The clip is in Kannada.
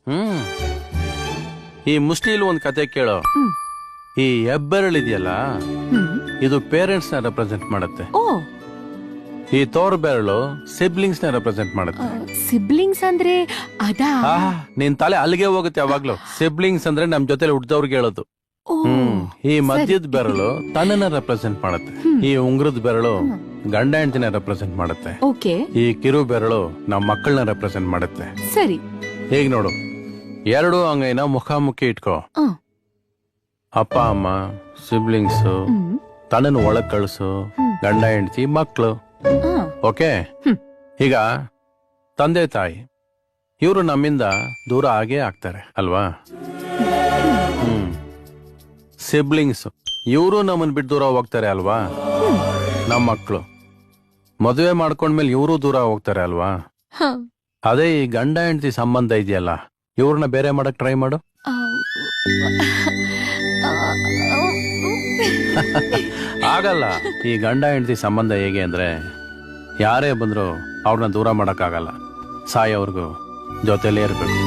ಹ್ಮ್ ಈ ಮುಸ್ಲಿಲ್ ಒಂದ್ ಕತೆ ಕೇಳೋ. ಈ ಹೆಬ್ಬೆರಳು ಇದೆಯಲ್ಲ, ಇದು ಪೇರೆಂಟ್ಸ್ ನ ರೆಪ್ರೆಸೆಂಟ್ ಮಾಡುತ್ತೆ. ಓ, ಈ ತೋರ್ ಬೆರಳು ಸಿಬ್ಲಿಂಗ್ಸ್ ನ ರೆಪ್ರೆಸೆಂಟ್ ಮಾಡುತ್ತೆ. ಸಿಬ್ಲಿಂಗ್ಸ್ ಅಂದ್ರೆ ಅದಾ? ನಿನ್ ತಲೆ ಅಲ್ಲಿಗೆ ಹೋಗುತ್ತೆ ಯಾವಾಗ್ಲೂ. ಸಿಬ್ಲಿಂಗ್ಸ್ ಅಂದ್ರೆ ನಮ್ ಜೊತೆ ಹುಟ್ಟಿದವ್ರಿಗೆ ಹೇಳೋದು. ಓ, ಈ ಮಧ್ಯದ ಬೆರಳು ತನ್ನನ್ನ ರೆಪ್ರೆಸೆಂಟ್ ಮಾಡುತ್ತೆ. ಈ ಉಂಗ್ರದ ಬೆರಳು ಗಂಡ ಹೆಂಡತಿನ ರೆಪ್ರೆಸೆಂಟ್ ಮಾಡುತ್ತೆ. ಓಕೆ, ಈ ಕಿರು ಬೆರಳು ನಮ್ ಮಕ್ಕಳನ್ನ ರೆಪ್ರೆಸೆಂಟ್ ಮಾಡುತ್ತೆ. ಸರಿ. ಈಗ ನೋಡು, ಎರಡು ಅಂಗೈನ ಮುಖಾಮುಖಿ ಇಟ್ಕೋ. ಅಪ್ಪ ಅಮ್ಮ, ಸಿಬ್ಲಿಂಗ್ಸ್, ತನ್ನನ್ನು ಒಳಗ್ ಕಳ್ಸು, ಗಂಡ ಹೆಂಡತಿ, ಮಕ್ಕಳು. ಓಕೆ, ಈಗ ತಂದೆ ತಾಯಿ ಇವರು ನಮ್ಮಿಂದ ದೂರ ಆಗೇ ಆಗ್ತಾರೆ ಅಲ್ವಾ? ಸಿಬ್ಲಿಂಗ್ಸ್ ಇವರು ನಮ್ಮನ್ ಬಿಟ್ಟು ದೂರ ಹೋಗ್ತಾರೆ ಅಲ್ವಾ? ನಮ್ಮ ಮಕ್ಕಳು ಮದುವೆ ಮಾಡ್ಕೊಂಡ್ಮೇಲೆ ಇವರು ದೂರ ಹೋಗ್ತಾರೆ ಅಲ್ವಾ? ಅದೇ ಈ ಗಂಡ ಹೆಂಡತಿ ಸಂಬಂಧ ಇದೆಯಲ್ಲ, ಇವ್ರನ್ನ ಬೇರೆ ಮಾಡಕ್ ಟ್ರೈ ಮಾಡು. ಆಗಲ್ಲ. ಈ ಗಂಡ ಹೆಂಡತಿ ಸಂಬಂಧ ಹೇಗೆ ಅಂದ್ರೆ, ಯಾರೇ ಬಂದ್ರು ಅವ್ರನ್ನ ದೂರ ಮಾಡಕ್ ಆಗಲ್ಲ. ಸಾಯೋವರ್ಗು ಜೊತೆಲೇ ಇರ್ಬೇಕು.